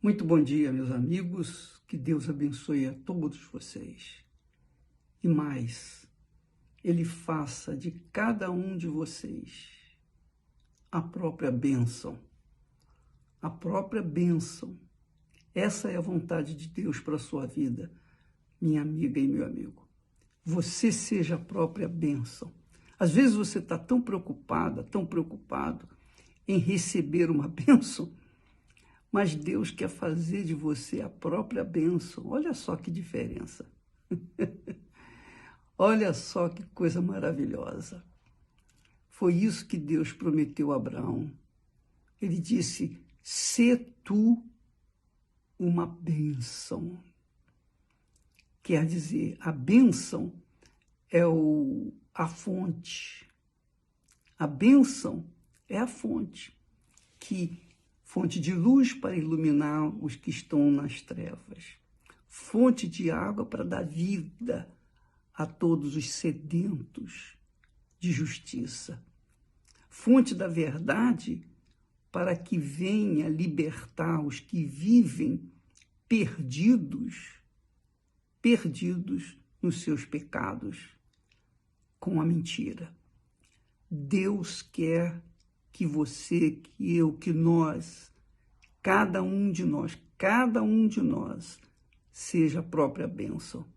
Muito bom dia, meus amigos. Que Deus abençoe a todos vocês. E mais, Ele faça de cada um de vocês a própria bênção. A própria bênção. Essa é a vontade de Deus para a sua vida, minha amiga e meu amigo. Você seja a própria bênção. Às vezes você está tão preocupada, tão preocupado em receber uma bênção, mas Deus quer fazer de você a própria bênção. Olha só que diferença. Olha só que coisa maravilhosa. Foi isso que Deus prometeu a Abraão. Ele disse, sê tu uma bênção. Quer dizer, a bênção é a fonte. A bênção é a fonte, fonte de luz para iluminar os que estão nas trevas, fonte de água para dar vida a todos os sedentos de justiça, fonte da verdade para que venha libertar os que vivem perdidos nos seus pecados com a mentira. Deus quer que você, que eu, que nós, cada um de nós, seja a própria bênção,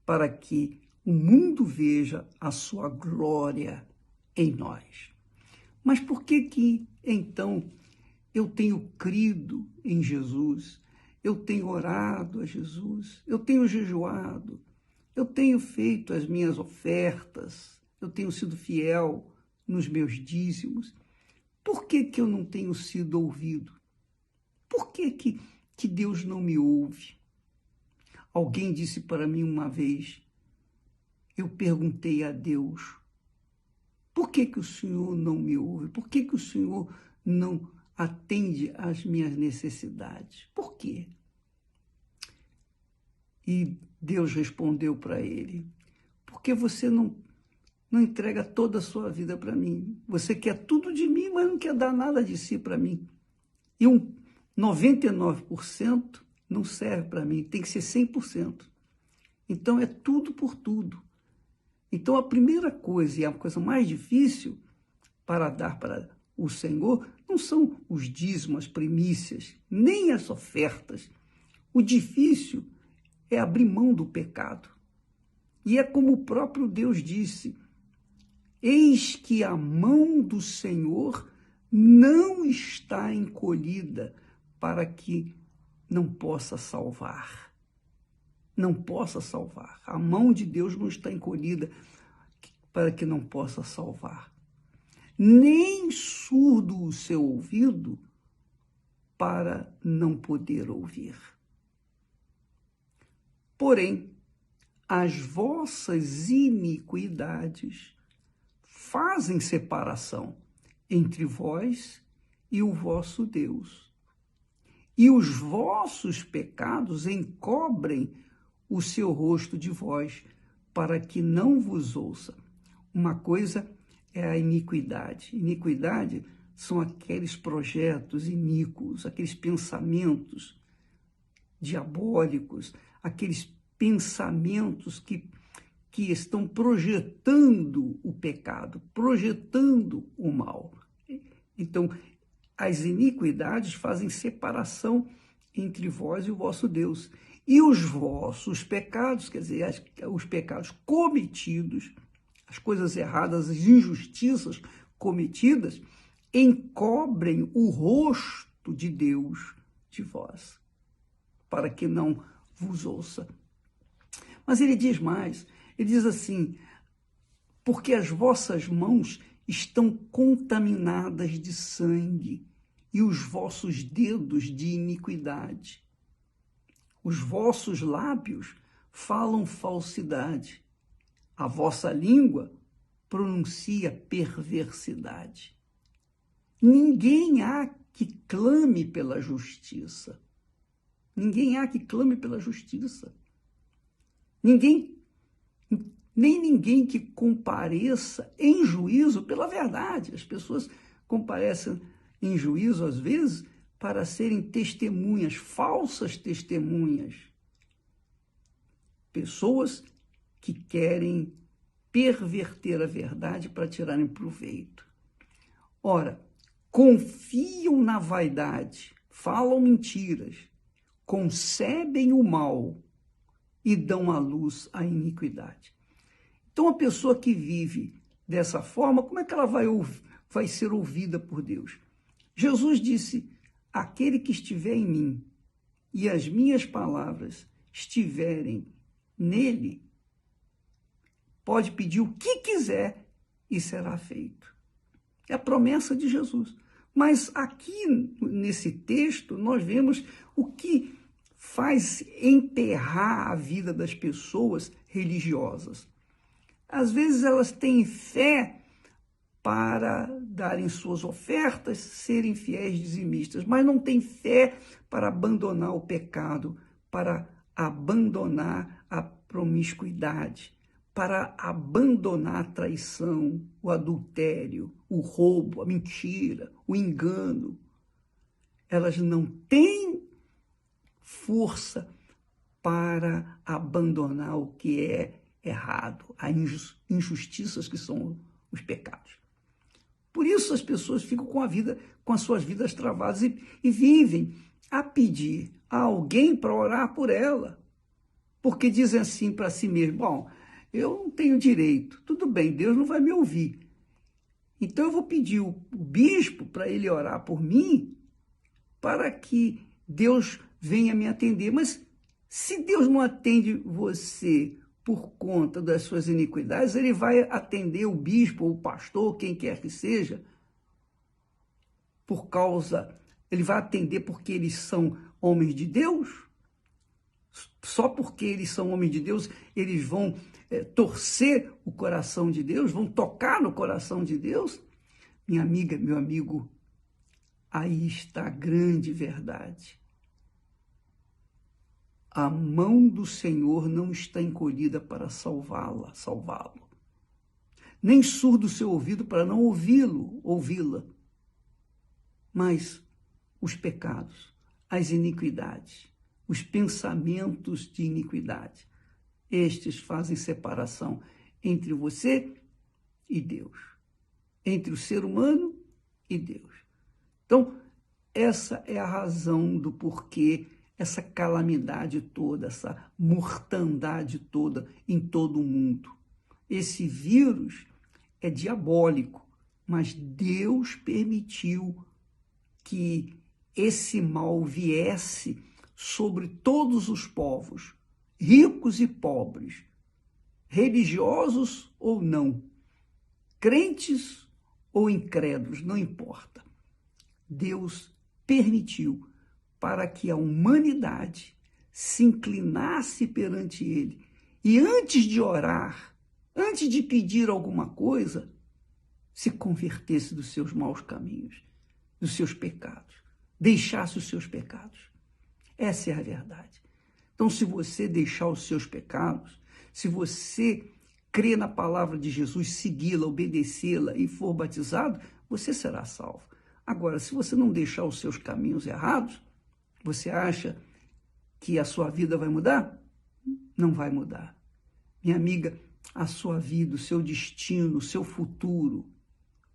para que o mundo veja a sua glória em nós. Mas por que então, eu tenho crido em Jesus, eu tenho orado a Jesus, eu tenho jejuado, eu tenho feito as minhas ofertas, eu tenho sido fiel nos meus dízimos? Por que eu não tenho sido ouvido? Por que Deus não me ouve? Alguém disse para mim uma vez, eu perguntei a Deus, por que o Senhor não me ouve? Por que o Senhor não atende às minhas necessidades? Por quê? E Deus respondeu para ele, porque você não entrega toda a sua vida para mim. Você quer tudo de mim, mas não quer dar nada de si para mim. E 99% não serve para mim, tem que ser 100%. Então é tudo por tudo. Então a primeira coisa, e a coisa mais difícil para dar para o Senhor, não são os dízimos, as primícias, nem as ofertas. O difícil é abrir mão do pecado. E é como o próprio Deus disse, eis que a mão do Senhor não está encolhida para que não possa salvar. Não possa salvar. A mão de Deus não está encolhida para que não possa salvar. Nem surdo o seu ouvido para não poder ouvir. Porém, as vossas iniquidades fazem separação entre vós e o vosso Deus. E os vossos pecados encobrem o seu rosto de vós, para que não vos ouça. Uma coisa é a iniquidade. Iniquidade são aqueles projetos iníquos, aqueles pensamentos diabólicos, aqueles pensamentos que estão projetando o pecado, projetando o mal. Então, as iniquidades fazem separação entre vós e o vosso Deus. E os vossos pecados, quer dizer, os pecados cometidos, as coisas erradas, as injustiças cometidas, encobrem o rosto de Deus de vós, para que não vos ouça. Mas ele diz mais, ele diz assim, porque as vossas mãos estão contaminadas de sangue e os vossos dedos de iniquidade. Os vossos lábios falam falsidade. A vossa língua pronuncia perversidade. Ninguém há que clame pela justiça. Ninguém há que clame pela justiça. Nem ninguém que compareça em juízo pela verdade. As pessoas comparecem em juízo, às vezes, para serem testemunhas, falsas testemunhas. Pessoas que querem perverter a verdade para tirarem proveito. Ora, confiam na vaidade, falam mentiras, concebem o mal e dão à luz a iniquidade. Então, a pessoa que vive dessa forma, como é que ela vai ser ouvida por Deus? Jesus disse, aquele que estiver em mim e as minhas palavras estiverem nele, pode pedir o que quiser e será feito. É a promessa de Jesus. Mas aqui, nesse texto, nós vemos o que faz emperrar a vida das pessoas religiosas. Às vezes elas têm fé para darem suas ofertas, serem fiéis dizimistas, mas não têm fé para abandonar o pecado, para abandonar a promiscuidade, para abandonar a traição, o adultério, o roubo, a mentira, o engano. Elas não têm força para abandonar o que é errado, as injustiças que são os pecados. Por isso as pessoas ficam com as suas vidas travadas e vivem a pedir a alguém para orar por ela, porque dizem assim para si mesmo, bom, eu não tenho direito, tudo bem, Deus não vai me ouvir. Então eu vou pedir o bispo para ele orar por mim, para que Deus venha me atender. Mas se Deus não atende você por conta das suas iniquidades, ele vai atender o bispo, o pastor, quem quer que seja, ele vai atender porque eles são homens de Deus? Só porque eles são homens de Deus, eles vão torcer o coração de Deus, vão tocar no coração de Deus? Minha amiga, meu amigo, aí está a grande verdade. A mão do Senhor não está encolhida para salvá-lo. Nem surdo o seu ouvido para não ouvi-la. Mas os pecados, as iniquidades, os pensamentos de iniquidade, estes fazem separação entre você e Deus, entre o ser humano e Deus. Então, essa é a razão do porquê essa calamidade toda, essa mortandade toda em todo o mundo. Esse vírus é diabólico, mas Deus permitiu que esse mal viesse sobre todos os povos, ricos e pobres, religiosos ou não, crentes ou incrédulos, não importa. Deus permitiu para que a humanidade se inclinasse perante ele e antes de orar, antes de pedir alguma coisa, se convertesse dos seus maus caminhos, dos seus pecados, deixasse os seus pecados. Essa é a verdade. Então, se você deixar os seus pecados, se você crer na palavra de Jesus, segui-la, obedecê-la e for batizado, você será salvo. Agora, se você não deixar os seus caminhos errados, você acha que a sua vida vai mudar? Não vai mudar. Minha amiga, a sua vida, o seu destino, o seu futuro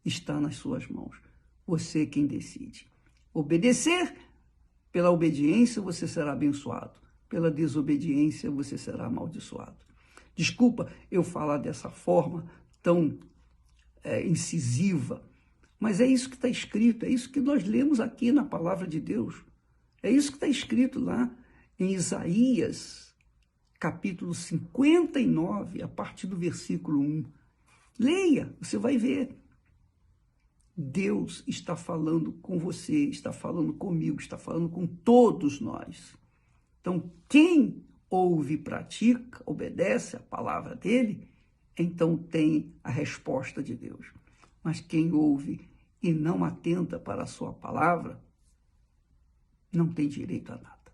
está nas suas mãos. Você é quem decide. Obedecer, pela obediência você será abençoado. Pela desobediência você será amaldiçoado. Desculpa eu falar dessa forma tão incisiva, mas é isso que está escrito, é isso que nós lemos aqui na palavra de Deus. É isso que está escrito lá em Isaías, capítulo 59, a partir do versículo 1. Leia, você vai ver. Deus está falando com você, está falando comigo, está falando com todos nós. Então, quem ouve e pratica, obedece a palavra dele, então tem a resposta de Deus. Mas quem ouve e não atenta para a sua palavra, não tem direito a nada.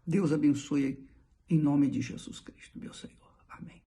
Deus abençoe em nome de Jesus Cristo, meu Senhor. Amém.